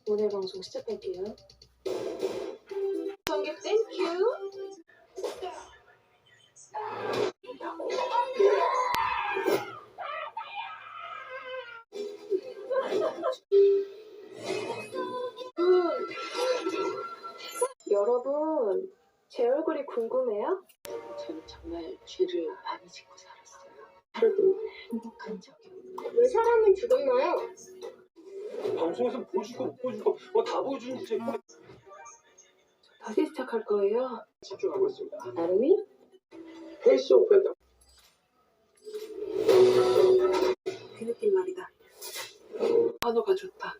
오늘 방송 시작할게요. 관객 땡큐. 여러분, 제 얼굴이 궁금해요? 저는 정말 죄를 많이 짓고 살았어요. 하루도 행복한 적이 없어요. 왜 사람은 죽었나요? 방송에서 보여주고 못 보여주고 다 보여주는지 다시 시작할 거예요. 집중하고 있습니다. 나름이? 페이스 오프했다. 그 느낌 말이다. 단어가 좋다.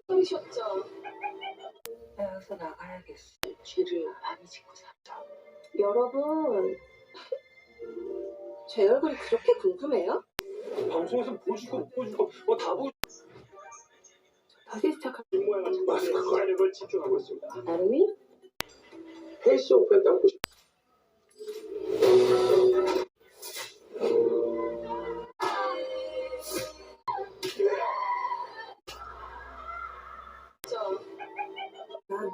힘드셨죠? 여기서 나가야겠어. 죄를 많이 짓고 살았어. 여러분, 제 얼굴이 그렇게 궁금해요? 방송에서 보여주고 못 보여주고 다 보여. 다시 시작할 모양을 찾고 자력을 집중하고 있습니다. 나름이? 페이스 오프했다고 보시. 난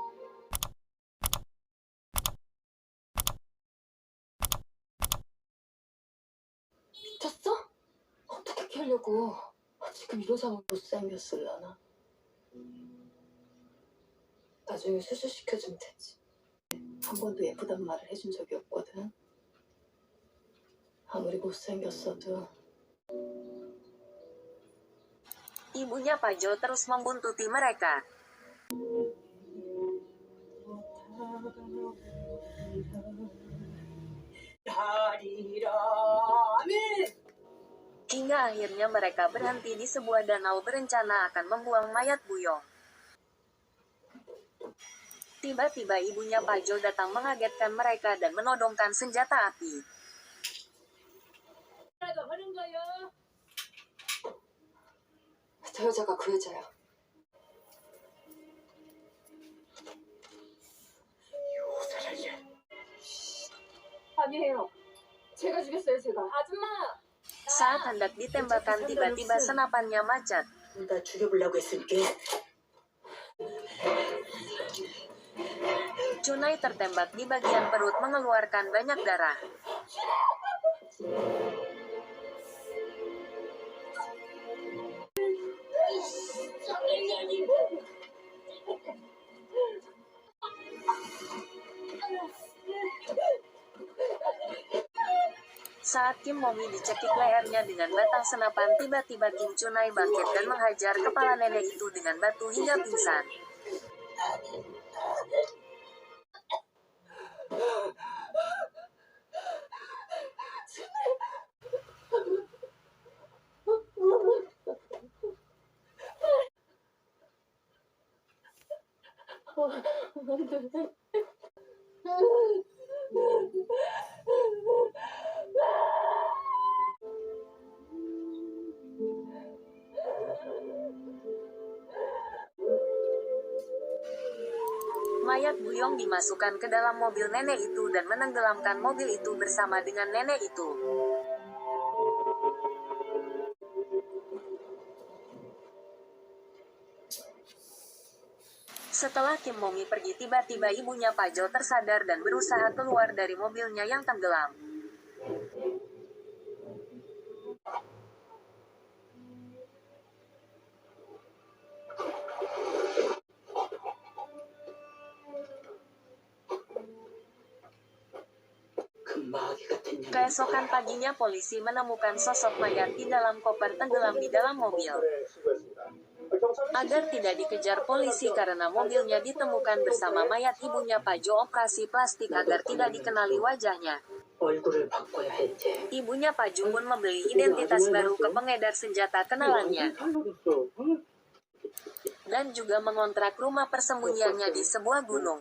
미쳤어? 어떻게 하려고? 지금 이런 상황 못생겼을라나? 나중에 수술시켜주면 되지. 한 번도 예쁘단 말을 해준 적이 없거든. 아무리 못생겼어도. Ibunya Pajo terus membuntuti mereka. Hingga akhirnya mereka berhenti di sebuah danau berencana akan membuang mayat Buyong. Tiba-tiba ibunya Pajo datang mengagetkan mereka dan menodongkan senjata api. 저 여자가 그 여자야. 아니에요. 제가 죽였어요, 제가. 아줌마! Saat hendak ditembakkan tiba-tiba senapannya macet. 나 죽여보려고 했으니까. Cunai tertembak di bagian perut mengeluarkan banyak darah. Saat Kim Momi dicekik lehernya dengan batang senapan, tiba-tiba Kim Cunai bangkit dan menghajar kepala nenek itu dengan batu hingga pingsan. Mayat Buyong dimasukkan ke dalam mobil nenek itu dan menenggelamkan mobil itu bersama dengan nenek itu. Setelah Kim Momi pergi, tiba-tiba ibunya Pajo tersadar dan berusaha keluar dari mobilnya yang tenggelam. Keesokan paginya polisi menemukan sosok mayat di dalam koper tenggelam di dalam mobil. Agar tidak dikejar polisi karena mobilnya ditemukan bersama mayat ibunya Pajo, operasi plastik agar tidak dikenali wajahnya. Ibunya Pajo pun membeli identitas baru ke pengedar senjata kenalannya. Dan juga mengontrak rumah persembunyiannya di sebuah gunung.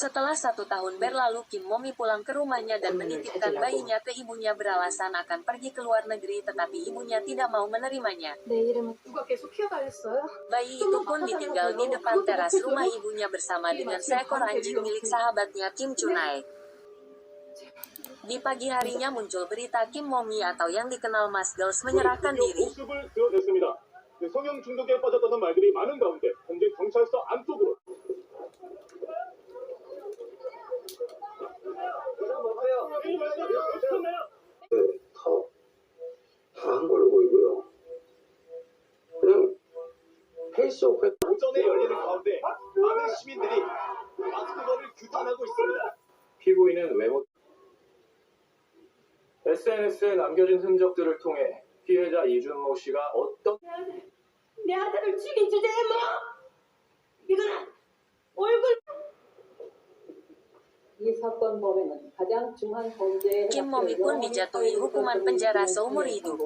Setelah 1 tahun berlalu, Kim Momi pulang ke rumahnya dan menitipkan bayinya ke ibunya beralasan akan pergi ke luar negeri, tetapi ibunya tidak mau menerimanya. 내 이름은 누가 계속 키워달랬어요? Bayi itu pun ditinggal di depan teras rumah ibunya bersama dengan seekor anjing milik sahabatnya Kim Chunai. Di pagi harinya muncul berita Kim Momi atau yang dikenal Mas Girls menyerahkan diri. 모습을 드러냈습니다. 성형 중독에 빠졌다는 말들이 많은 가운데 현재 경찰서 안쪽으로 다한 걸로 보이고요. 그냥 페이스오프 오전에 열리는 가운데 많은 시민들이 마스크걸을 규탄하고 있습니다. 피고인은 외모 SNS에 남겨진 흔적들을 통해 피해자 이준모 씨가 어떤 내 아들을 죽인 주제에 뭐? 이거는 얼굴. 이 사건 범행은 가장 중한 범죄에 Kim Momi pun dijatuhi hukuman penjara seumur hidup.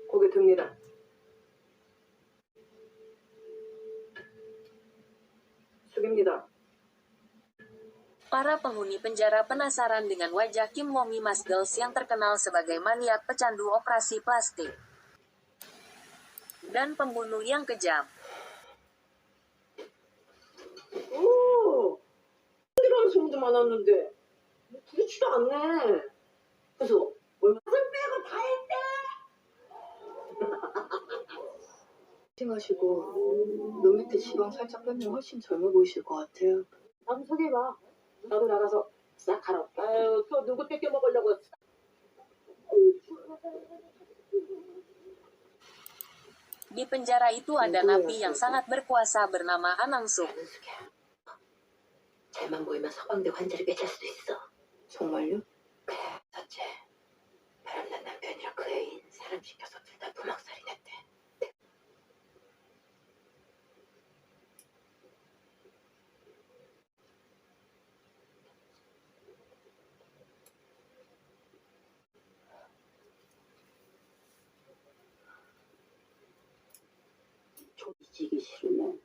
고개 듭니다. 숙입니다. Para penghuni penjara penasaran dengan wajah Kim Momi Mas Girls yang terkenal sebagai maniak pecandu operasi plastik dan pembunuh yang kejam. 오, 이런 소문도 많았는데 그렇지도 않네. 그래서 얼마 빼고 다 했대. 하시고 눈 밑에 지방 살짝 빼면 훨씬 젊어 보이실 것 같아요. 나도 소개해봐. 나도 나가서 싹 갈아올게. 아유, 또 누구 뺏겨 먹으려고. Di penjara itu ada napi yang sangat berkuasa bernama Anang Suk. 잘만 보이면 서방대 관절이 깨질 수도 있어. 정말요? 그래, 첫째. 바람난 남편이랑 그 애인 사람 시켜서 둘 다 도막살이 냈대. 좀 잊기 싫으면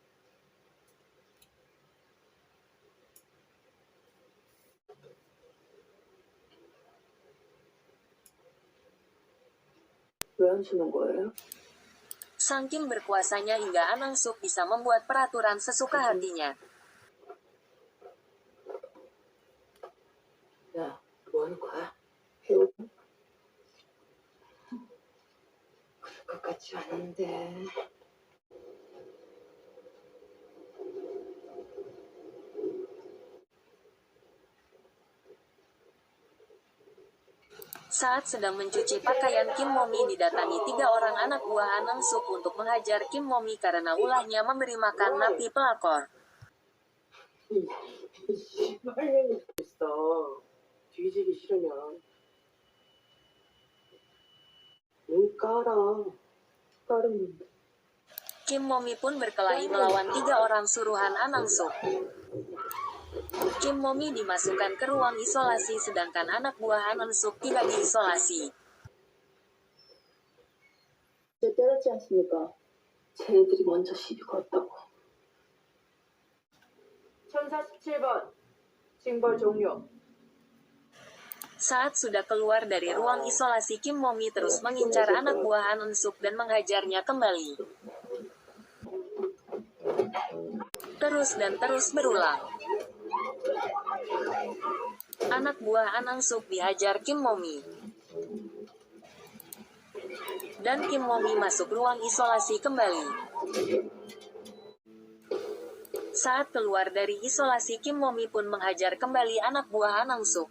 왜 안 주는 거예요? Saking berkuasanya hingga Anang Suk bisa membuat peraturan sesuka hatinya. 야, 뭐 하는 거야? 배우 그럴 것 같지 않은데. Saat sedang mencuci pakaian, Kim Momi didatangi 3 orang anak buah Anang Suk untuk menghajar Kim Momi karena ulahnya memberi makan napi pelakor. 말년이 있어. 뒤지기 싫으면 눈 깔아. 깔으면 Kim Momi pun berkelahi melawan 3 orang suruhan Anang Suk. Kim Momi dimasukkan ke ruang isolasi sedangkan anak buah Anang Suk tidak diisolasi. 제 때렸지 않습니까? 쟤네들이 먼저 시비 걸었다고. 1047번 징벌 종료. Saat sudah keluar dari ruang isolasi, Kim Momi terus mengincar anak buah Anang Suk dan menghajarnya kembali. Terus dan terus berulang. Anak buah Anang Suk dihajar Kim Momi. Dan Kim Momi masuk ruang isolasi kembali. Saat keluar dari isolasi, Kim Momi pun menghajar kembali anak buah Anang Suk.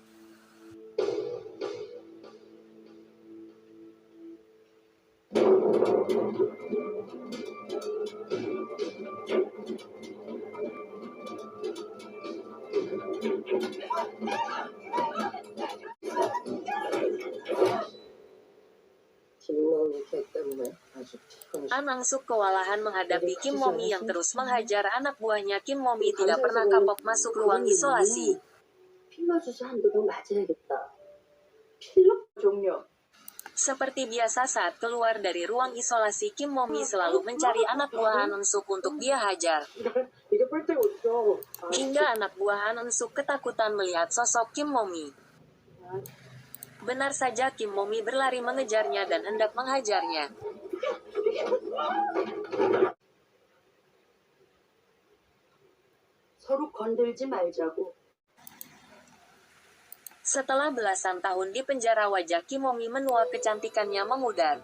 An Ang-suk kewalahan menghadapi Kim Mo-mi yang terus menghajar anak buahnya. Kim Mo-mi tidak pernah kapok masuk ruang isolasi. 필러 주사 한두 번 맞아야겠다. 필러 종료. Seperti biasa saat keluar dari ruang isolasi, Kim Mo-mi selalu mencari anak buah An Ang-suk untuk dia hajar. 이게 뿔 데가 어딨어. Hingga anak buah An Ang-suk ketakutan melihat sosok Kim Mo-mi. Benar saja, Kim Mo-mi berlari mengejarnya dan hendak menghajarnya. 서로 건들지 말자고. Setelah belasan tahun di penjara, wajah Kim Mo-mi menua, kecantikannya memudar.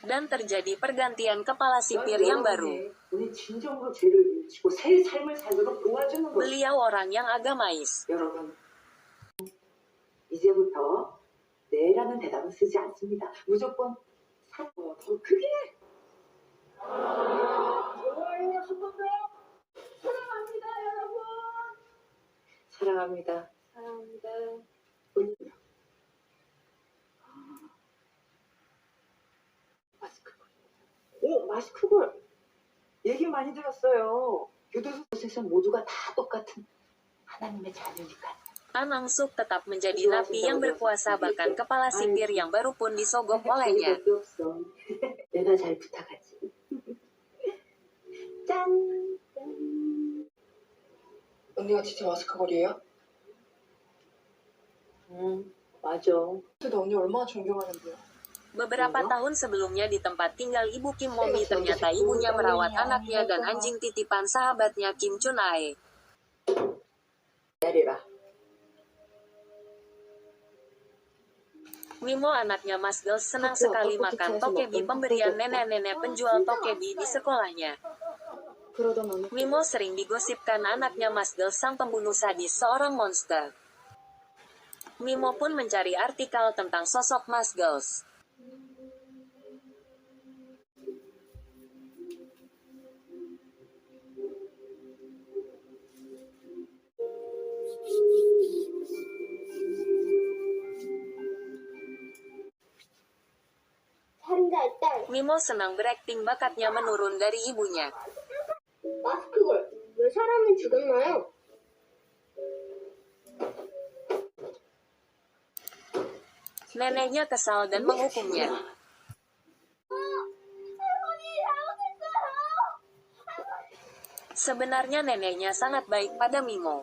Dan terjadi pergantian kepala sipir yang baru. 우리 진정으로 죄를 지고 새 삶을 살도록 도와주는 거. Beliau orang yang agamais. 여러분, 이제부터 네라는 대답은 쓰지 않습니다. 무조건 더 크게. 좋아요, 한번 더. 사랑합니다, 여러분. 사랑합니다. 사랑합니다. 마스크걸. 오, 마스크걸. 얘기 많이 들었어요. 교도소에서 모두가 다 똑같은 하나님의 자녀니까. An Ang-suk tetap menjadi napi yang berkuasa, bahkan kepala sipir yang baru pun disogok olehnya. 내가 잘 부탁하지. 짠. 언니가 진짜 마스크걸이에요? 맞아. 근데 언니 얼마나 존경하는데요? Beberapa tahun sebelumnya di tempat tinggal ibu Kim Mo-mi, ternyata ibunya merawat anaknya dan anjing titipan sahabatnya Kim Chun-ae. 내려라. Mimo, anaknya Mas Girls, senang sekali makan tokebi pemberian nenek-nenek penjual tokebi di sekolahnya. 그러던 어느 Mimo sering digosipkan anaknya Mas Girls sang pembunuh sadis, seorang monster. Mimo pun mencari artikel tentang sosok Mas Girls. Mimo senang berakting, bakatnya menurun dari ibunya. 마스크걸 왜 사람을 죽였나요? Neneknya kesal dan menghukumnya. Sebenarnya neneknya sangat baik pada Mimo.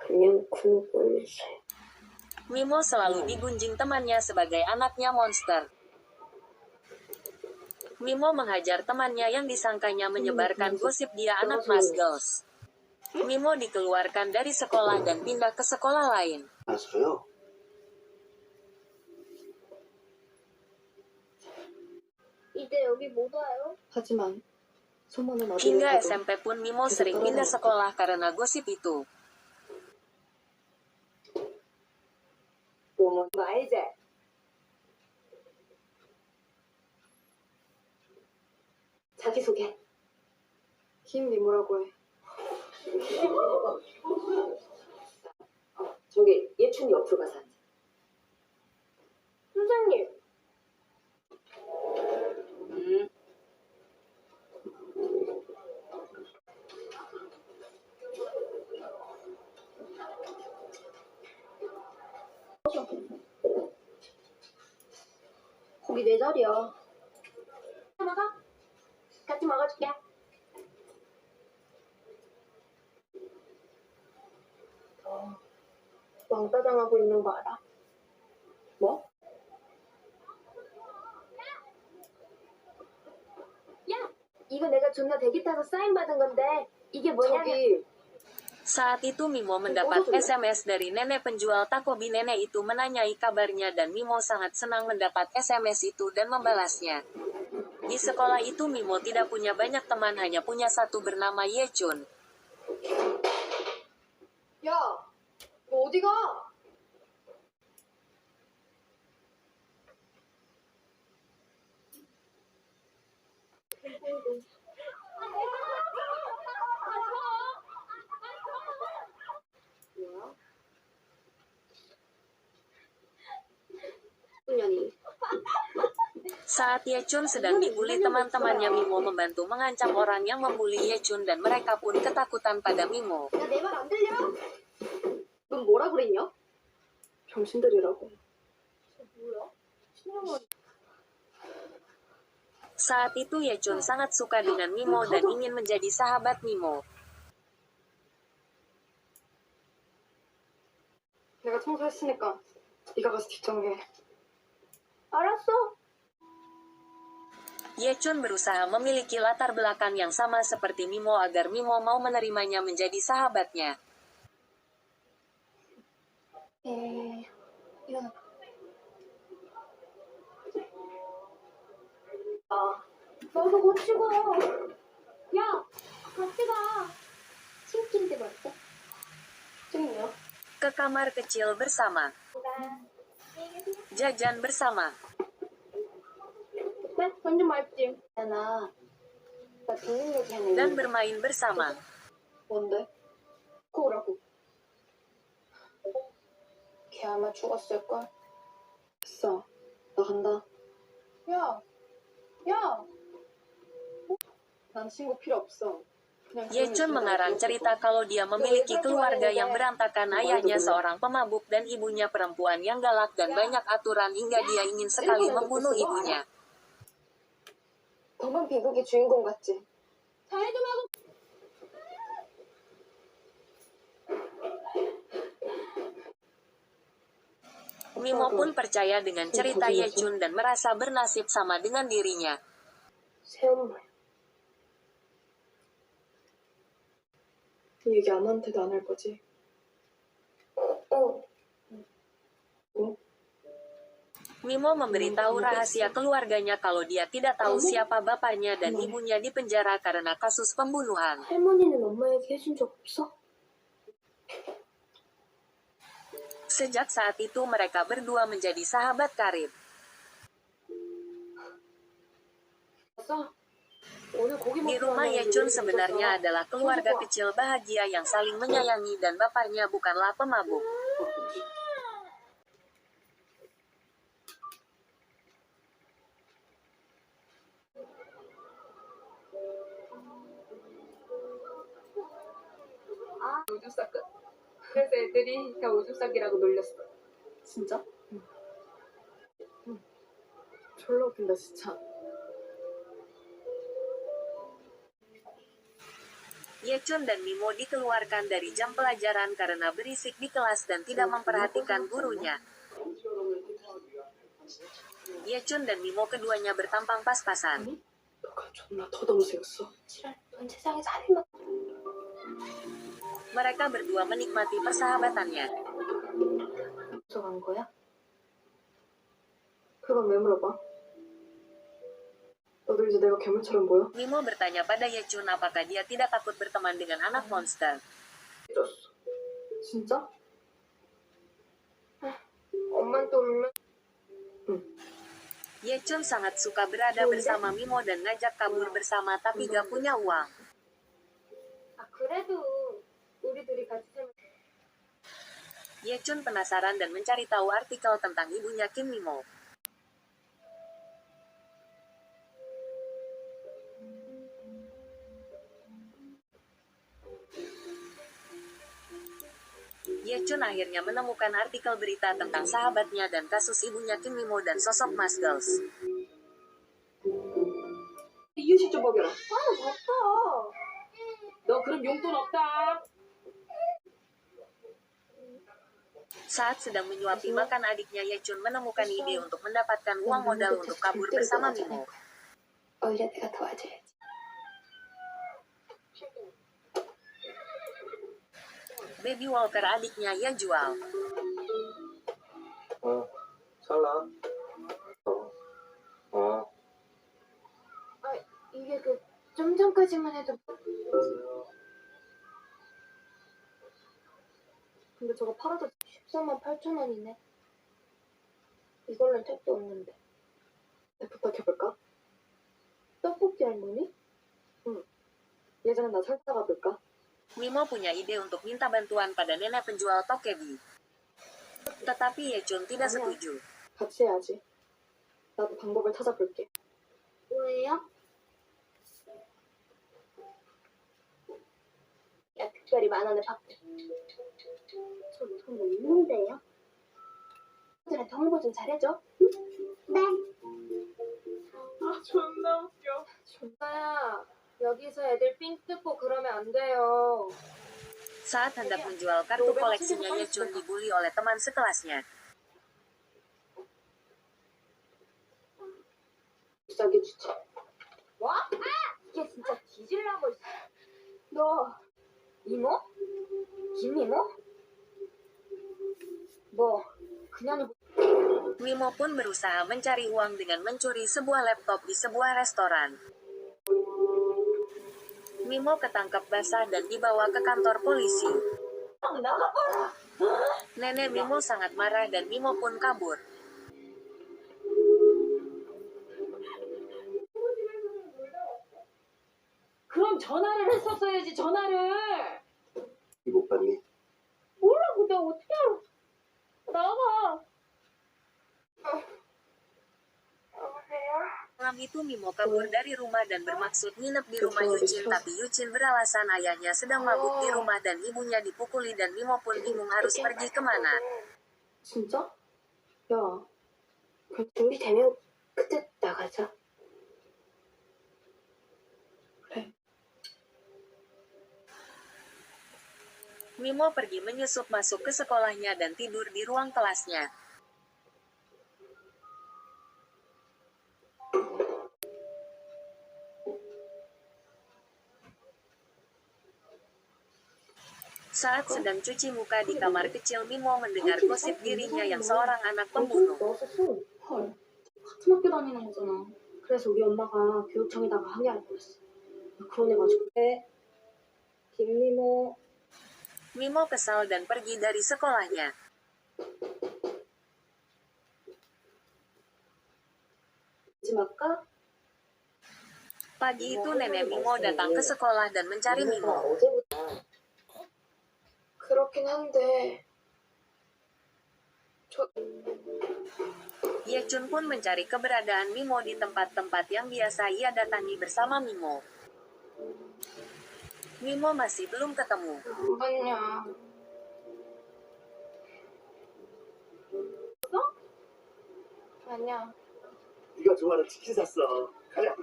그냥 궁금해서. Mimo selalu digunjing temannya sebagai anaknya monster. Mimo menghajar temannya yang disangkanya menyebarkan gosip dia anak Mas Girls. Mimo dikeluarkan dari sekolah dan pindah ke sekolah lain. 알았어요. 이제 여기 못 와요? 하지만 소문은 어디를 Hingga 가도 SMP pun Mimo sering pindah sekolah karena gosip itu. 뭐 알지? 자기소개. 김미모라고 해. 저기 예춘이 옆으로 가서 앉아. 선생님, 거기 내 자리야. 먹어? 같이 먹어줄게. 너 왕따 당하고 있는 거 알아? 뭐? 야, 이거 내가 존나 대기 타서 사인 받은 건데 이게 뭐냐면 Saat itu Mimo mendapat SMS dari nenek penjual takobi. Nenek itu menanyai kabarnya dan Mimo sangat senang mendapat SMS itu dan membalasnya. Di sekolah itu Mimo tidak punya banyak teman, hanya punya satu bernama Yechun. 야, 너 어디 가? Saat Yechun sedang dibully, teman-temannya Mimo membantu mengancam orang yang membuli Yechun dan mereka pun ketakutan pada Mimo. 야, 내 말 안 들려? 넌 뭐라 그랬냐? 병신들이라고. 뭐야? 신경을. Saat itu Yechun sangat suka dengan Mimo dan ingin menjadi sahabat Mimo. 내가 청소했으니까 네가 가서 뒷정리해. 알았어. Yechun berusaha memiliki latar belakang yang sama seperti Mimo agar Mimo mau menerimanya menjadi sahabatnya. 일어나. 너도 같이 가. 야, 같이 가. 친구인데 말이야. 찡이요? Ke kamar kecil bersama. Jajan bersama. 네, 완전 맛있지. 나 재밌는 얘기 하네. Dan bermain bersama. 뭔데? 그거라고. 걔 아마 죽었을걸? 됐어. 나 간다. 야! 난 친구 필요 없어. 그냥 Yechun mengarang cerita kalau dia memiliki keluarga yang berantakan, ayahnya seorang pemabuk dan ibunya perempuan yang galak dan banyak aturan hingga dia ingin sekali membunuh ibunya. 너만 비극의 주인공 같지? 잘 좀 하고. Mimo pun percaya dengan cerita Yechun dan merasa bernasib sama dengan dirinya. 새엄마. 이 얘기 아무한테도 안 할 거지? Mimo memberitahu rahasia keluarganya kalau dia tidak tahu siapa bapaknya dan ibunya dipenjara karena kasus pembunuhan. 할머니는 엄마에게 해준 적 없어? Sejak saat itu mereka berdua menjadi sahabat karib. Di rumah Yechun sebenarnya adalah keluarga kecil bahagia yang saling menyayangi dan bapaknya bukanlah pemabuk. 오줌 쌌거든. 그래서 애들이 다 오줌 싸기라고 놀렸어. 진짜? 응. 졸라 웃긴다 진짜. Yechun dan Mimo dikeluarkan dari jam pelajaran karena berisik di kelas dan tidak memperhatikan gurunya. Yechun dan Mimo keduanya bertampang pas-pasan. 너가 존나 더더무새였어. 넌 세상에서 한 일만. Mereka berdua menikmati persahabatannya. 간 거야? 그건 왜 물어봐? 너도 이제 내가 괴물처럼 보여? Mimo bertanya pada Yechun apakah dia tidak takut berteman dengan anak monster. 진짜? 엄만 또 울면? 응. Yechun sangat suka berada bersama Mimo dan ngajak kabur bersama tapi gak punya uang. 아 그래도 우리들이 같이 살면. Yechun penasaran dan mencari tahu artikel tentang ibunya Kim Mimo. Yechun akhirnya menemukan artikel berita tentang sahabatnya dan kasus ibunya Kim Mimo dan sosok Mas Girls. 이유식 좀 먹여라. 아 바빠. 너 그럼 용돈 없다. Saat sedang menyuapi makan adiknya, Yechun menemukan ide untuk mendapatkan uang modal untuk kabur bersama Mimo. 오히려 내가 도와줘야지. Baby Walker adiknya ia jual. 살라. 이게 좀 전까지만 해도. 근데 저거 팔아도 14만 8천 원이네. 이걸로는 택도 없는데. 내 부탁해볼까? 떡볶이 할머니? 응. 예전에 나 살다가 볼까? Mimo punya ide untuk minta bantuan pada nenek penjual tokebi. Tetapi Yechun tidak setuju. 같이 해야지. 나도 방법을 찾아볼게. 뭐예요? 야, 특별히 10,000원에 받게. 저돈 없는데요? 들한테 홍보 좀 잘해줘. 응? 네. 아 존나 웃겨. 존나야, 여기서 애들 삥 뜯고 그러면 안 돼요. Saat hendak menjual kartu koleksinya, Yechun dibully oleh teman sekelasnya. 비싸게 주지. 뭐? 아! 이게 진짜 뒤질라고. 너 이모? 김이모? 뭐 그년이 Mimo pun berusaha mencari uang dengan mencuri sebuah laptop di sebuah restoran. Mimo ketangkap basah dan dibawa ke kantor polisi. Nenek Mimo sangat marah dan Mimo pun kabur. 그럼 전화를 했었어야지. 전화를. 못 봤니? 뭐라고 내가 어떻게 알아? 나가. Malam itu Mimo kabur dari rumah dan bermaksud nginep di rumah Yuchin, tapi Yuchin beralasan ayahnya sedang mabuk di rumah dan ibunya dipukuli, dan Mimo pun bingung harus pergi kemana. 진짜? 야, 그럼 준비되면 그때 나가자. Mimo pergi menyusup masuk ke sekolahnya dan tidur di ruang kelasnya. Saat sedang cuci muka di kamar kecil, Mimo mendengar gosip dirinya yang seorang anak pembunuh. 넣었었어. 헐. 같은 학교 다니는 거잖아. 그래서 우리 엄마가 교육청에다가 항의할 뻔했어. 그러내가지고. 네. 김미모. Mimo kesal dan pergi dari sekolahnya. 마지막까? Pagi itu nenek Mimo datang ke sekolah dan mencari Mimo. 어제부터. 그렇긴 한데. Yechun pun mencari keberadaan Mimo di tempat-tempat yang biasa ia datangi bersama Mimo. Mimo masih belum ketemu. 안 봤냐? 아니야. 네가 좋아하는 치킨 샀어. 가자.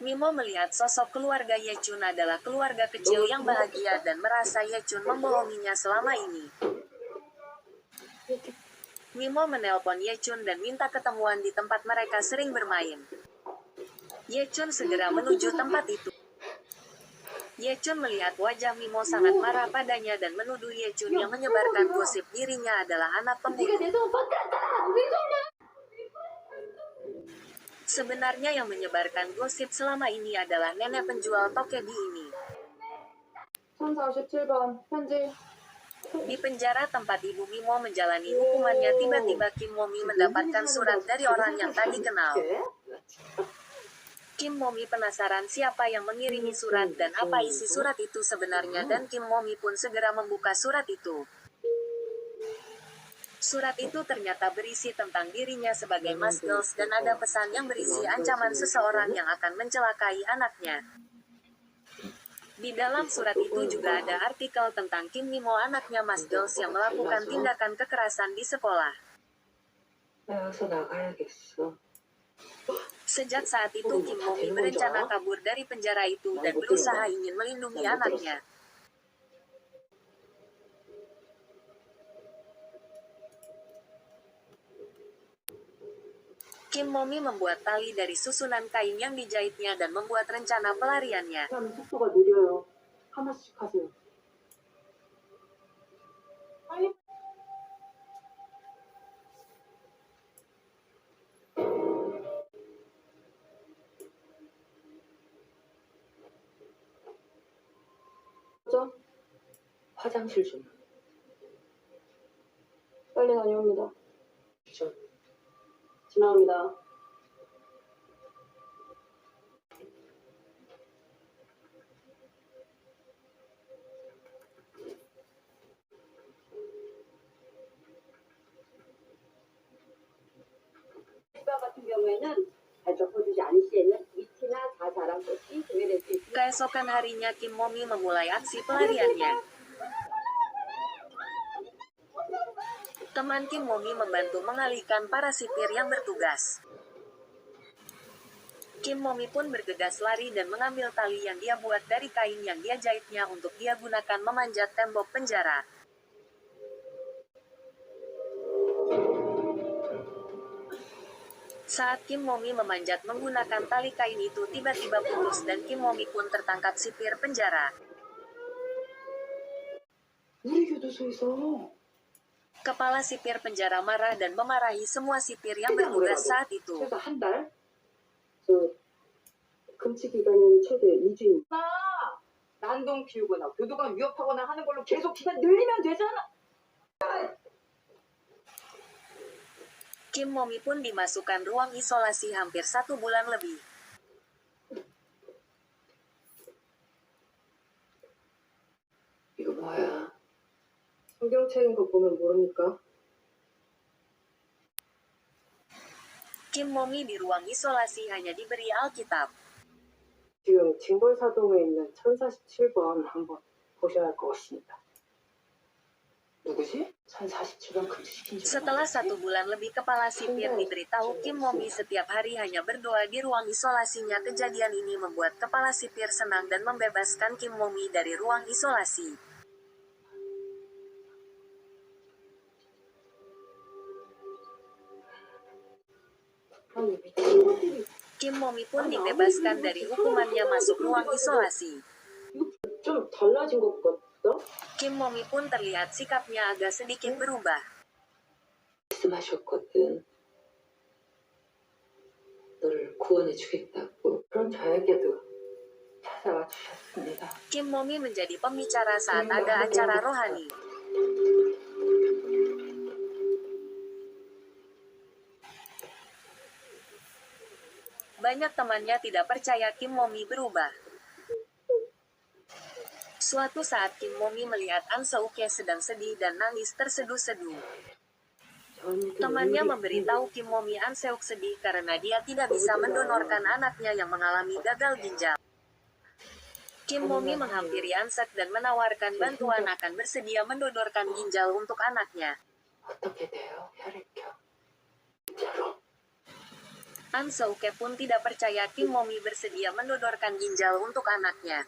Mimo melihat sosok keluarga Yechun adalah keluarga kecil yang bahagia dan merasa Yechun membohonginya selama ini. Mimo menelpon Yechun dan minta ketemuan di tempat mereka sering bermain. Yechun segera menuju tempat itu. Yechun melihat wajah Mimo sangat marah padanya dan menuduh Yechun yang menyebarkan gosip dirinya adalah anak pembunuh. Sebenarnya yang menyebarkan gosip selama ini adalah nenek penjual tokedi ini. 3417번 현지. Di penjara tempat ibu Mimo menjalani hukumannya, tiba-tiba Kim Momi mendapatkan surat dari orang yang tadi kenal. Kim Momi penasaran siapa yang mengirimi surat dan apa isi surat itu sebenarnya, dan Kim Momi pun segera membuka surat itu. Surat itu ternyata berisi tentang dirinya sebagai Mas Girls dan ada pesan yang berisi ancaman seseorang yang akan mencelakai anaknya. Di dalam surat itu juga ada artikel tentang Kim Mimo, anaknya Mas Girls yang melakukan tindakan kekerasan di sekolah. 나 여기서 나가야겠어. Sejak saat itu Kim Momi berencana kabur dari penjara itu dan berusaha ingin melindungi anaknya. Kim Momi membuat tali dari susunan kain yang dijahitnya dan membuat rencana pelariannya. 속도가 느려요. 하나씩 하세요. 화장실 좀. 빨리 다녀옵니다. 좀. 지나옵니다. 경우에는 잘 덮어주지 않을 시에는 이티나 자살한 것이 제외될 수 있습니다. Keesokan harinya Kim Momi memulai aksi pelariannya. Teman Kim Momi membantu mengalihkan para sipir yang bertugas. Kim Momi pun bergegas lari dan mengambil tali yang dia buat dari kain yang dia jahitnya untuk dia gunakan memanjat tembok penjara. Saat Kim Momi memanjat menggunakan tali kain itu tiba-tiba putus dan Kim Momi pun tertangkap sipir penjara. 우리 교도소에서 Kepala sipir penjara marah dan memarahi semua sipir yang bertugas saat itu. 최소 한 달? 금치 기간은 최대 2주입니다. 난동 피우거나 교도관 위협하거나 하는 걸로 계속 기간 늘리면 되잖아. Kim Momi pun dimasukkan ruang isolasi hampir 1 bulan lebih. 이거 뭐야? 성경책인 거 보면 모르니까. Kim Momi di ruang isolasi hanya diberi Alkitab. 지금 징벌사동에 있는 1047번 한번 보셔야 할 것 같습니다. 누구지? 1047번 금지시킨 줄 Setelah 1 bulan lebih kepala sipir diberitahu Kim Momi setiap hari hanya berdoa di ruang isolasinya. Kejadian ini membuat kepala sipir senang dan membebaskan Kim Momi dari ruang isolasi. 아니 미친 것들이 Kim Momi pun dibebaskan dari hukumannya masuk ruang isolasi. 좀 달라진 것 같다? Kim Momi pun terlihat sikapnya agak sedikit berubah. 말씀하셨거든. 너를 구원해 주겠다고. 그런 저에게도 찾아와 주셨습니다. Kim Momi menjadi pembicara saat ada acara rohani. Banyak temannya tidak percaya Kim Momi berubah. Suatu saat Kim Momi melihat An Seuke sedang sedih dan nangis terseduh-seduh. Temannya memberitahu Kim Momi An Seuk sedih karena dia tidak bisa mendonorkan anaknya yang mengalami gagal ginjal. Kim Momi menghampiri An Seuk dan menawarkan bantuan akan bersedia mendonorkan ginjal untuk anaknya. 어떻게 돼요? 혈액형. An Seuke pun tidak percaya Kim Momi bersedia mendonorkan ginjal untuk anaknya.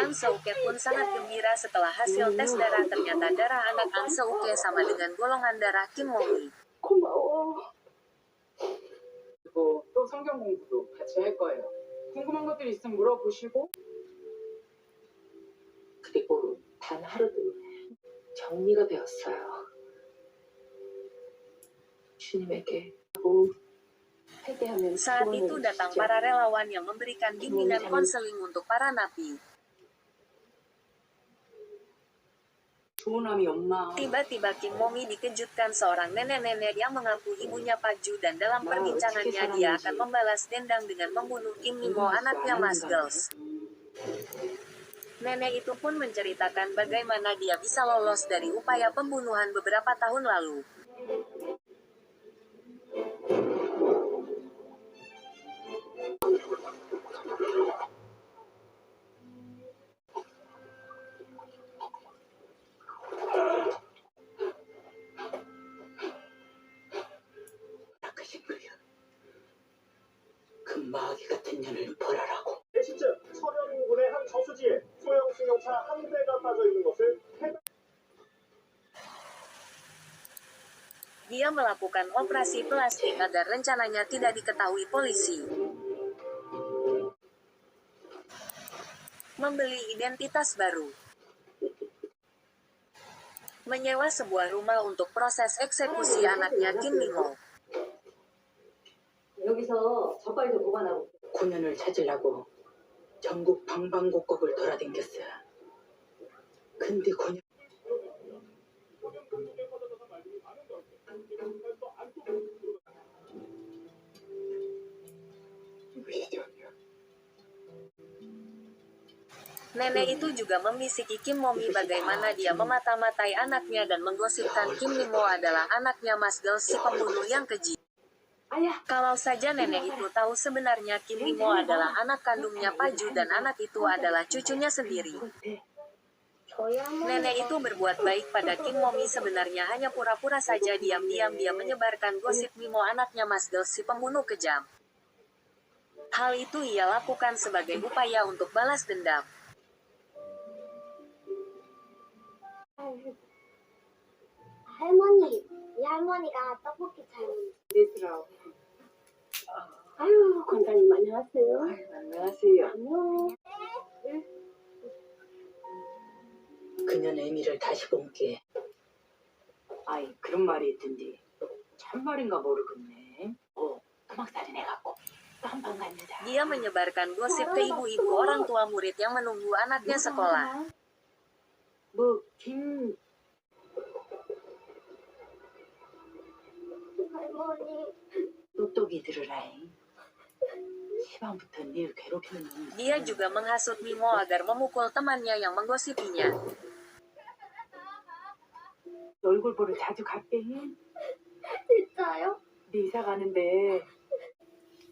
An Seuke pun sangat gembira setelah hasil tes darah. Ternyata darah anak An Seuke sama dengan golongan darah Kim Momi. 고마워. 그리고 또 성경 공부도 같이 할 거예요. 궁금한 것들 있으면 물어보시고. 그리고 단 하루도 정리가 되었어요. 주님에게 하고 회개하면 Saat itu datang para relawan yang memberikan bimbingan konseling untuk para napi. 조은함이 엄마. Tiba-tiba Kim Momi dikejutkan seorang nenek-nenek yang mengaku ibunya Paju dan dalam perbincangannya dia akan membalas dendam dengan membunuh Kim Nimo anaknya Mas Girls. Nenek itu pun menceritakan bagaimana dia bisa lolos dari upaya pembunuhan beberapa tahun lalu. 그 마귀 같은 년을 벌하라고. 시점 서령군의 한 저수지에 소형 승용차 한 대가 빠져 있는 것을 Dia melakukan operasi plastik agar rencananya tidak diketahui polisi. Membeli identitas baru. Menyewa sebuah rumah untuk proses eksekusi anaknya Kim Nimo. 여기서 젓갈도 보관하고. 고년을 찾으려고 전국 방방곡곡을 돌아다녔어요. 근데 고년 중독에 빠졌다는 말들이 많은 가운데 경찰서 안쪽으로 이것이 전이야. Nenek itu juga membisiki Kim Momi bagaimana dia memata-matai anaknya dan menggosipkan Kim Mimo adalah anaknya Mas Girl si pembunuh yang keji. Kalau saja nenek itu tahu sebenarnya Kim Mimo adalah anak kandungnya Paju dan anak itu adalah cucunya sendiri. Nenek itu berbuat baik pada Kim Momi sebenarnya hanya pura-pura saja diam-diam dia menyebarkan gosip Mimo anaknya Mas Girl si pembunuh kejam. Hal itu ia lakukan sebagai upaya untuk balas dendam. 할머니, 이 할머니가 떡볶이 잘 되더라고. 아유, 권사님 안녕하세요. 안녕하세요. 안녕. 그년 애미를 다시 본게 아이 그런 말이 있던데 참말인가 모르겠네. 토막살인 해갖고 또 한 번 갔느라. Dia menyebarkan gosip ke ibu-ibu orang tua murid yang menunggu anaknya sekolah. 뭐김 할머니. 똑똑이 들으라잉. 시방부터 니 괴롭히는 놈이 Dia juga menghasut Mimo agar memukul temannya yang menggosipinya. 얼굴 보러 자주 갔대. 진짜요? 네 이사 가는데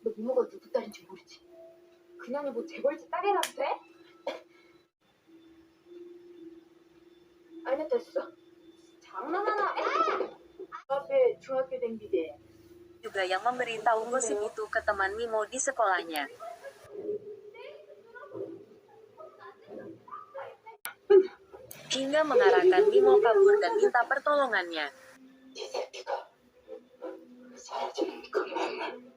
너 미모가 누구 딸인지 모르지? 그년이 뭐 재벌집 딸이란데? 아니 됐어. 장난하나? 앞에 중학교 댕기대. Juga yang memberitahu gosip itu ke teman Mimo di sekolahnya. Hingga mengarahkan Mimo kabur dan minta pertolongannya. 니 새끼가 사라지는 그 맘을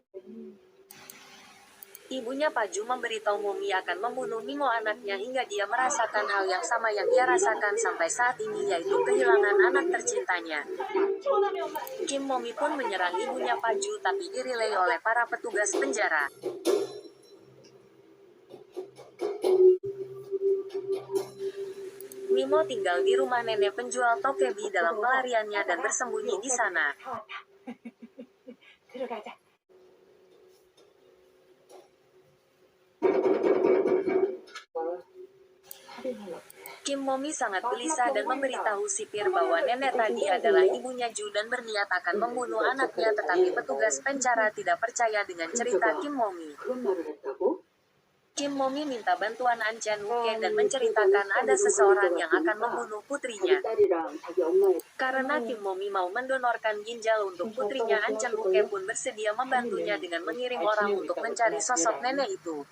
Ibunya Paju memberitahu Momi akan membunuh Mimo anaknya hingga dia merasakan hal yang sama yang ia rasakan sampai saat ini, yaitu kehilangan anak tercintanya. Kim Momi pun menyerang ibunya Paju tapi dirilai oleh para petugas penjara. Mimo tinggal di rumah nenek penjual tokebi dalam pelariannya dan bersembunyi di sana. 들어가자. Kim Momi sangat gelisah dan memberitahu sipir bahwa nenek tadi adalah ibunya Ju dan berniat akan membunuh anaknya, tetapi petugas penjara tidak percaya dengan cerita Kim Momi. 그런 말을 했다고? Kim Momi minta bantuan An Chan Wook dan menceritakan ada seseorang yang akan membunuh putrinya. 자기 딸이랑 자기 엄마의 Karena Kim Momi mau mendonorkan ginjal untuk putrinya, An Chan Wook pun bersedia membantunya dengan mengirim orang untuk mencari sosok nenek itu.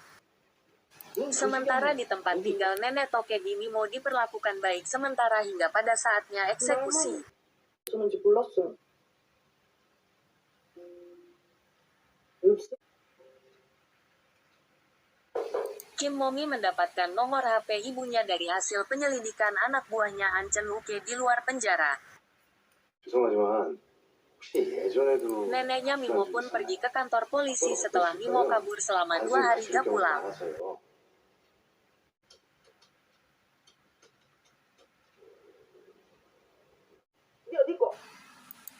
Sementara di tempat tinggal nenek tokebi, Mimo diperlakukan baik sementara hingga pada saatnya eksekusi. 저는지 몰랐어요. Kim Momi mendapatkan nomor HP ibunya dari hasil penyelidikan anak buahnya An Chan Wook di luar penjara. 죄송하지만 혹시 예전에도 Neneknya Mimo pun pergi ke kantor polisi setelah Mimo kabur selama 2 hari gak pulang.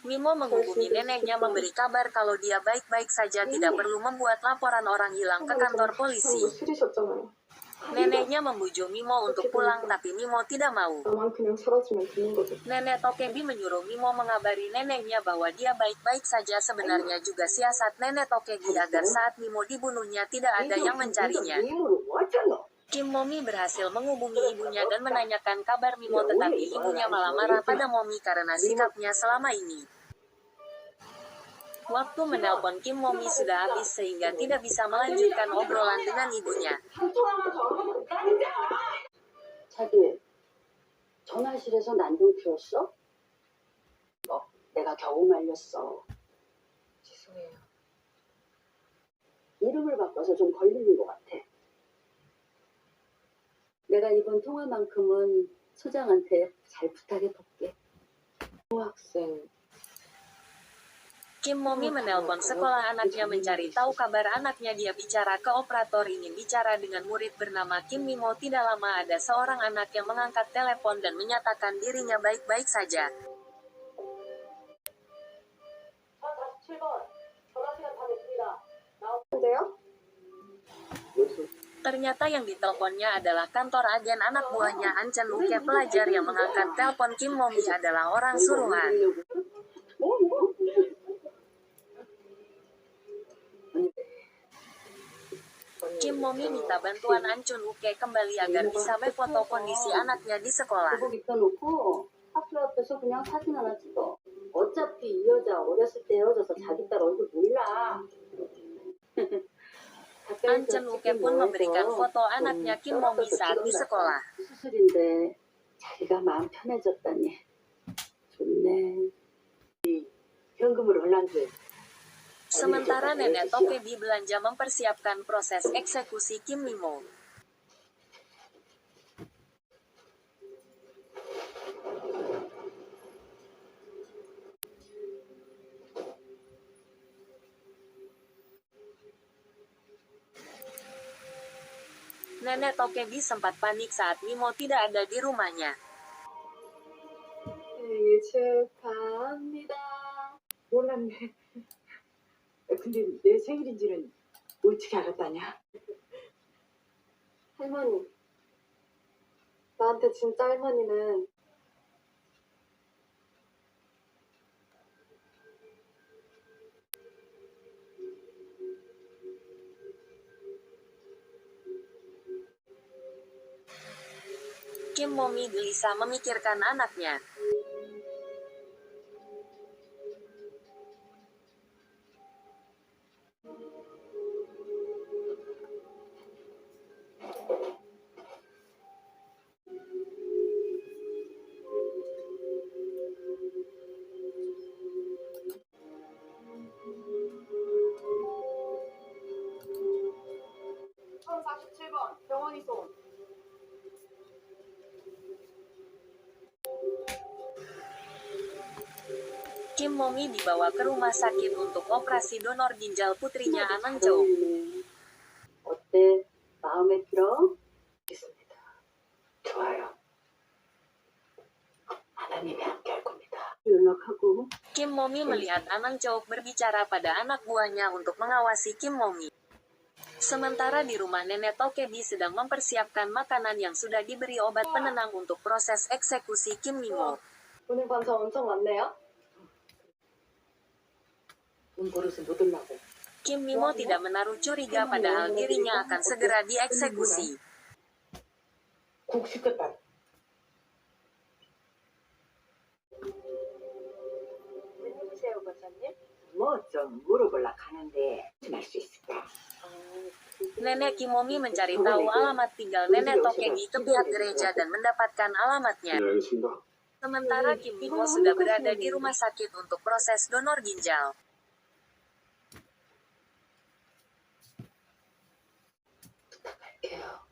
Mimo menghubungi neneknya memberi kabar kalau dia baik-baik saja, tidak perlu membuat laporan orang hilang ke kantor polisi. 술이셨잖아요. Neneknya membujuk Mimo untuk pulang tapi Mimo tidak mau. 나만 그냥 사라지면 되는 거죠. Nenek tokebi menyuruh Mimo mengabari neneknya bahwa dia baik-baik saja. Sebenarnya juga siasat nenek tokebi agar saat Mimo dibunuhnya tidak ada yang mencarinya. Kim Momi berhasil menghubungi ibunya dan menanyakan kabar Mimo, tetapi ibunya malah marah pada Momi karena sikapnya selama ini. Waktu menelpon Kim Momi sudah habis sehingga tidak bisa melanjutkan obrolan dengan ibunya. 자기 전화실에서 난동 피웠어? 내가 겨우 말렸어. 죄송해요. 이름을 바꿔서 좀 걸리는 것 같아. 내가 이번 통화만큼은 소장한테 잘 부탁해 볼게. 학생 Kim Momi menelpon sekolah anaknya mencari tahu kabar anaknya. Dia bicara ke operator ingin bicara dengan murid bernama Kim Mimo. Tidak lama ada seorang anak yang mengangkat telepon dan menyatakan dirinya baik-baik saja. 47번. 전화 시간 다 됐습니다. 나오는데요? Ternyata yang diteleponnya adalah kantor agen anak buahnya An Chen Luke. Pelajar yang mengangkat telepon Kim Momi adalah orang suruhan. Kim Momi minta bantuan An Chun Luke kembali agar bisa berfoto kondisi anaknya di sekolah. 두고 입혀놓고 학교 앞에서 그냥 사진 하나 찍어. 어차피 이 여자 어렸을 때 헤어져서 자기 딸 얼굴 몰라. An Chen Luke pun memberikan foto anaknya Kim Momi saat di sekolah. 수술인데 자기가 마음 편해졌다니. 좋네. 현금으로 혼란돼. Sementara nenek Tokebi belanja mempersiapkan proses eksekusi Kim Mimo. Nenek Tokebi sempat panik saat Mimo tidak ada di rumahnya. 생일 축하합니다. 몰랐네. 근데 내 생일인지는 어떻게 알았다냐? 할머니. 나한테 진짜 할머니는 Kim Momi gelisah memikirkan anaknya. 병원 이송. Kim Momi dibawa ke rumah sakit untuk operasi donor ginjal putrinya Anang Chow. 어때? 마음에 들어? 있습니다. 좋아요. 하나님이 함께할 겁니다. 연락하고. Kim Momi melihat Anang Chow berbicara pada anak buahnya untuk mengawasi Kim Momi. Sementara di rumah nenek Tokebi sedang mempersiapkan makanan yang sudah diberi obat penenang untuk proses eksekusi Kim Mimo. 오늘 반찬 엄청 많네요. 돈 버릇은 못 올라고. Kim Mimo tidak menaruh curiga padahal dirinya akan segera dieksekusi. 국 시켰다. 웬일이세요, 과장님? 뭐 좀 물어보려 하는데 알 수 있을까? Nenek Kim Momi mencari tahu alamat tinggal nenek Tokebi ke pihak gereja dan mendapatkan alamatnya. 알겠습니다. Sementara Kim Mimo sudah berada di rumah sakit untuk proses donor ginjal. 부탁할게요.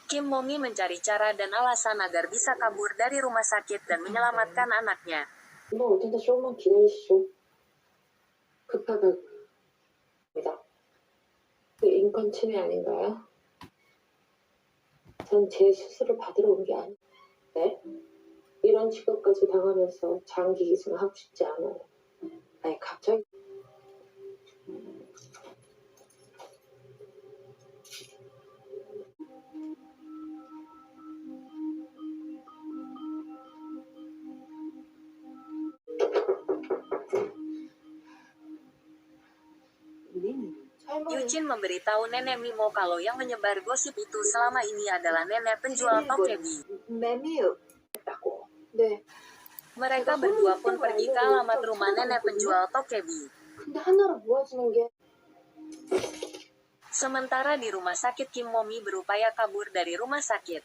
Kim Momi mencari cara dan alasan agar bisa kabur dari rumah sakit dan menyelamatkan anaknya. 금방 올 텐데 조금만 기다리시죠. 급하다고요. 그 인권 침해 아닌가요? 전 제 수술을 받으러 온 게 아니에요. 네? 이런 취급까지 당하면서 장기 기증하고 싶지 않아요. 아니 갑자기 Yuchin memberitahu nenek Mimo kalau yang menyebar gosip itu selama ini adalah nenek penjual Tokebi. 매미였다고. 네. Mereka berdua pun pergi ke alamat rumah nenek penjual Tokebi. 근데 하나로 모아지는 게 Sementara di rumah sakit Kim Momi berupaya kabur dari rumah sakit.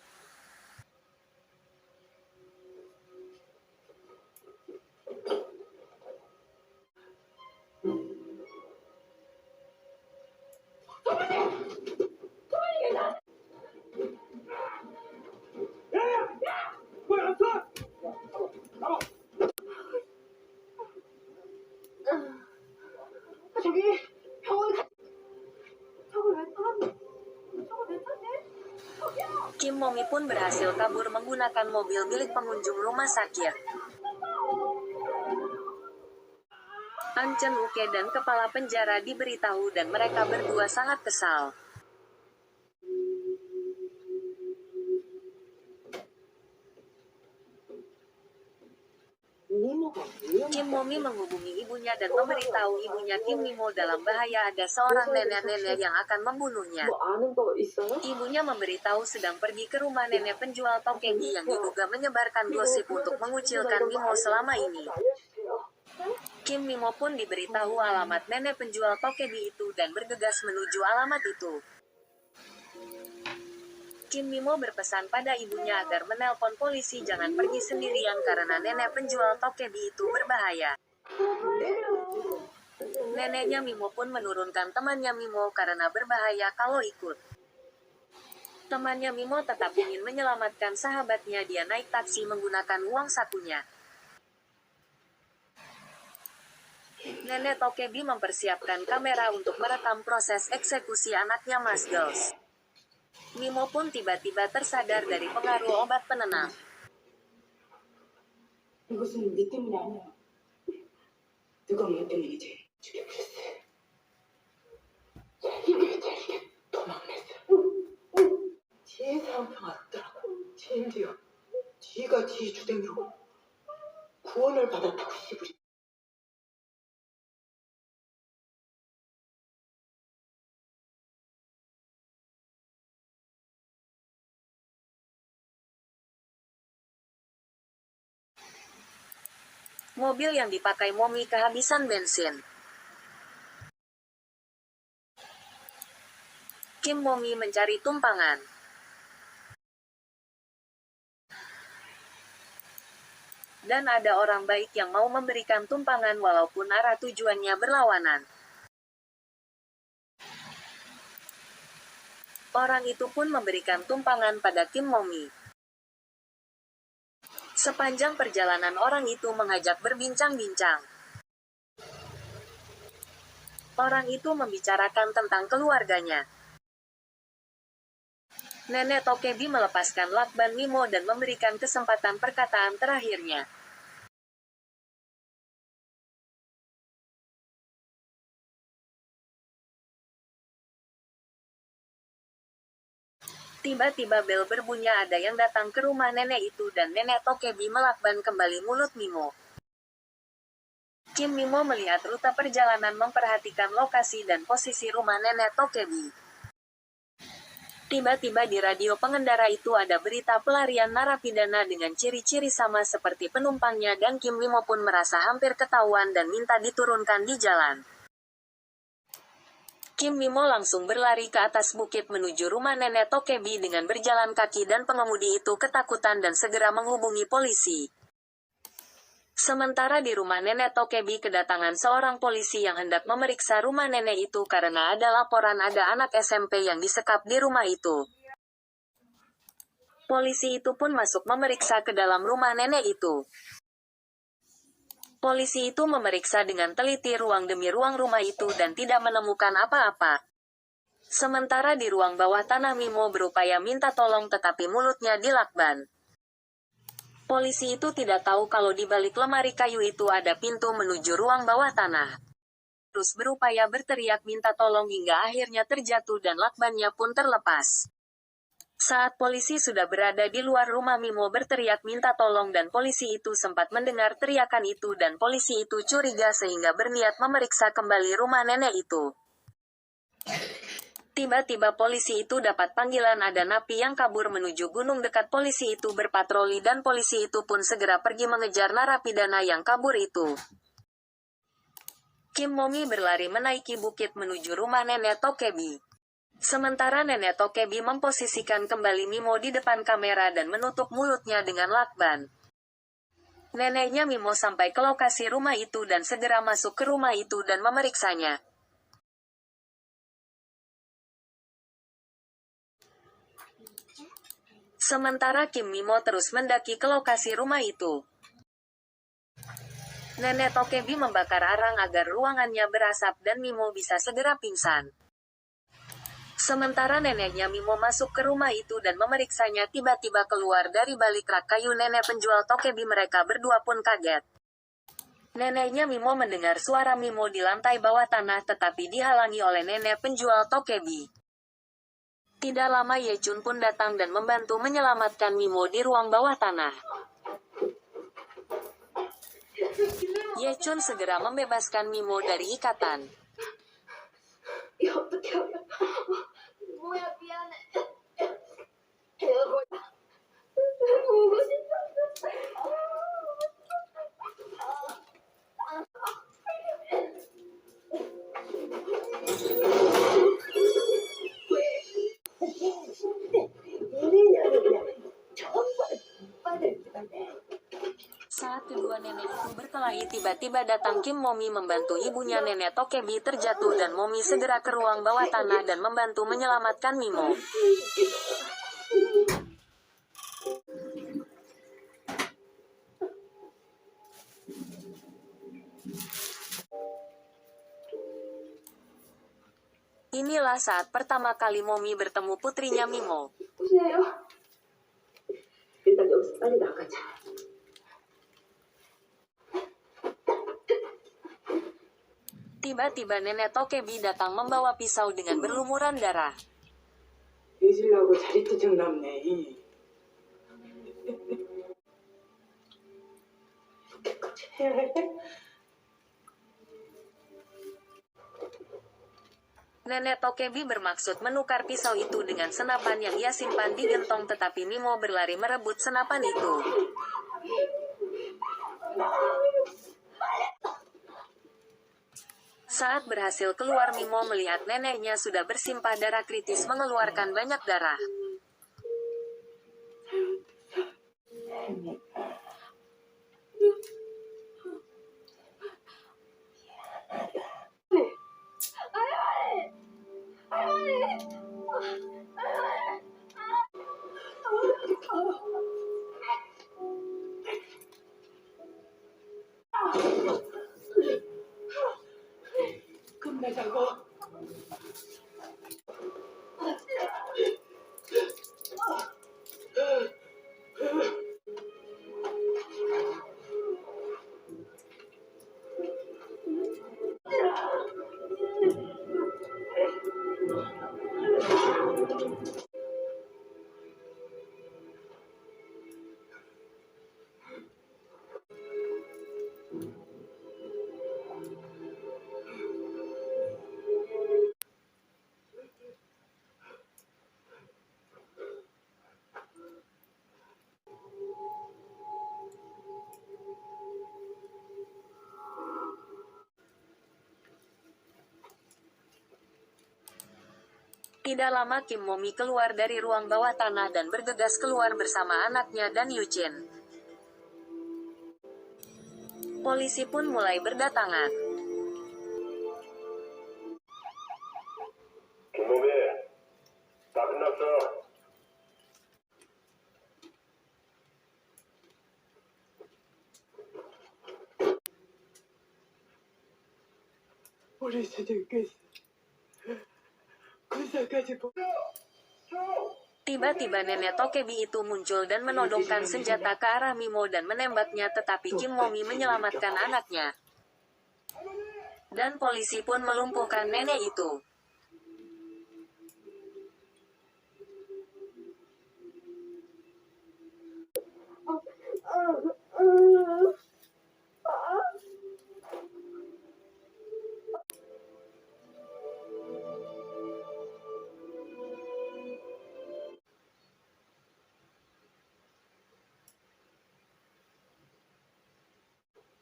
저기 병원 가. 저걸 왜 타는데? 저걸 왜 타네? Kim Momi pun berhasil kabur menggunakan mobil milik pengunjung rumah sakit. Ancen Uke dan kepala penjara diberitahu dan mereka berdua sangat kesal. Kim Momi menghubungi ibunya dan memberitahu ibunya Kim Mimo dalam bahaya ada seorang nenek-nenek yang akan membunuhnya. 뭐 아는 거 있어요? Ibunya memberitahu sedang pergi ke rumah nenek penjual tokebi yang diduga menyebarkan gosip untuk mengucilkan Mimo selama ini. Kim Mimo pun diberitahu alamat nenek penjual tokebi itu dan bergegas menuju alamat itu. Kim Mimo berpesan pada ibunya agar menelpon polisi jangan pergi sendirian karena nenek penjual tokebi itu berbahaya. Neneknya Mimo pun menurunkan temannya Mimo karena berbahaya kalau ikut. Temannya Mimo tetap ingin menyelamatkan sahabatnya, dia naik taksi menggunakan uang sakunya. Nenek tokebi mempersiapkan kamera untuk merekam proses eksekusi anaknya Mas Girls. Mimo pun tiba-tiba tersadar dari pengaruh obat penenang. 이것은 네 때문이 아니야. 누가 뭐 때문에 죽여버렸어. 잘게 도망냈어. 뒤에 사람 평 알았더라고. 쟤인데요. 뒤가 뒤 주댕이로 구원을 받았다고 시부리. Mobil yang dipakai Momi kehabisan bensin. Kim Momi mencari tumpangan. Dan ada orang baik yang mau memberikan tumpangan walaupun arah tujuannya berlawanan. Orang itu pun memberikan tumpangan pada Kim Momi. Sepanjang perjalanan orang itu mengajak berbincang-bincang. Orang itu membicarakan tentang keluarganya. Nenek tokebi melepaskan lakban Mimo dan memberikan kesempatan perkataan terakhirnya. Tiba-tiba bel berbunyi, ada yang datang ke rumah nenek itu dan nenek tokebi melakban kembali mulut Mimo. Kim Mimo melihat rute perjalanan, memperhatikan lokasi dan posisi rumah nenek tokebi. Tiba-tiba di radio pengendara itu ada berita pelarian narapidana dengan ciri-ciri sama seperti penumpangnya dan Kim Mimo pun merasa hampir ketahuan dan minta diturunkan di jalan. Kim Mimo langsung berlari ke atas bukit menuju rumah nenek tokebi dengan berjalan kaki dan pengemudi itu ketakutan dan segera menghubungi polisi. Sementara di rumah nenek tokebi kedatangan seorang polisi yang hendak memeriksa rumah nenek itu karena ada laporan ada anak SMP yang disekap di rumah itu. Polisi itu pun masuk memeriksa ke dalam rumah nenek itu. Polisi itu memeriksa dengan teliti ruang demi ruang rumah itu dan tidak menemukan apa-apa. Sementara di ruang bawah tanah Mimo berupaya minta tolong tetapi mulutnya dilakban. Polisi itu tidak tahu kalau di balik lemari kayu itu ada pintu menuju ruang bawah tanah. Terus berupaya berteriak minta tolong hingga akhirnya terjatuh dan lakbannya pun terlepas. Saat polisi sudah berada di luar rumah, Mimo berteriak minta tolong dan polisi itu sempat mendengar teriakan itu dan polisi itu curiga sehingga berniat memeriksa kembali rumah nenek itu. Tiba-tiba polisi itu dapat panggilan ada napi yang kabur menuju gunung dekat. Polisi itu berpatroli dan polisi itu pun segera pergi mengejar narapidana yang kabur itu. Kim Momi berlari menaiki bukit menuju rumah nenek tokebi. Sementara nenek tokebi memposisikan kembali Mimo di depan kamera dan menutup mulutnya dengan lakban. Neneknya Mimo sampai ke lokasi rumah itu dan segera masuk ke rumah itu dan memeriksanya. Sementara Kim Mimo terus mendaki ke lokasi rumah itu. Nenek tokebi membakar arang agar ruangannya berasap dan Mimo bisa segera pingsan. Sementara neneknya Mimo masuk ke rumah itu dan memeriksanya, tiba-tiba keluar dari balik rak kayu nenek penjual tokebi. Mereka berdua pun kaget. Neneknya Mimo mendengar suara Mimo di lantai bawah tanah tetapi dihalangi oleh nenek penjual tokebi. Tidak lama Ye Chun pun datang dan membantu menyelamatkan Mimo di ruang bawah tanah. Ye Chun segera membebaskan Mimo dari ikatan. 야, 어떡해. 뭐야, 미안해. 보고 싶었어. Saat kedua nenek itu berkelahi tiba-tiba datang Kim Momi membantu ibunya nenek Tokebi terjatuh dan Momi segera ke ruang bawah tanah dan membantu menyelamatkan Mimo. Inilah saat pertama kali Momi bertemu putrinya Mimo. 보세요. 일단 여기서 빨리 나가자. Tiba-tiba nenek Tokebi datang membawa pisau dengan berlumuran darah. 잊으려고 자리투정 남네. 이렇게까지 해야 해? Nenek Tokebi bermaksud menukar pisau itu dengan senapan yang ia simpan di gentong tetapi Mimo berlari merebut senapan itu. Saat berhasil keluar Mimo melihat neneknya sudah bersimpah darah kritis mengeluarkan banyak darah. 끝내자고. Tidak lama Kim Momi keluar dari ruang bawah tanah dan bergegas keluar bersama anaknya dan Yuchin. Polisi pun mulai berdatangan. 김범희, 다 끝났어. 우리 수들께서 군사까지 Tiba-tiba nenek Tokebi itu muncul dan menodongkan senjata ke arah Mimo dan menembaknya tetapi Kim Momi menyelamatkan anaknya. Dan polisi pun melumpuhkan nenek itu.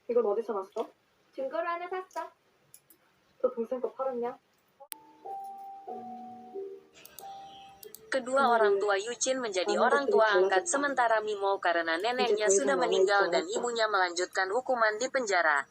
이건 어디서 났어? 증거로 하나 샀어. 너 동생 거 팔았냐? Kedua orang tua Yuchin menjadi orang tua angkat sementara Mimo karena neneknya sudah meninggal dan ibunya melanjutkan hukuman di penjara.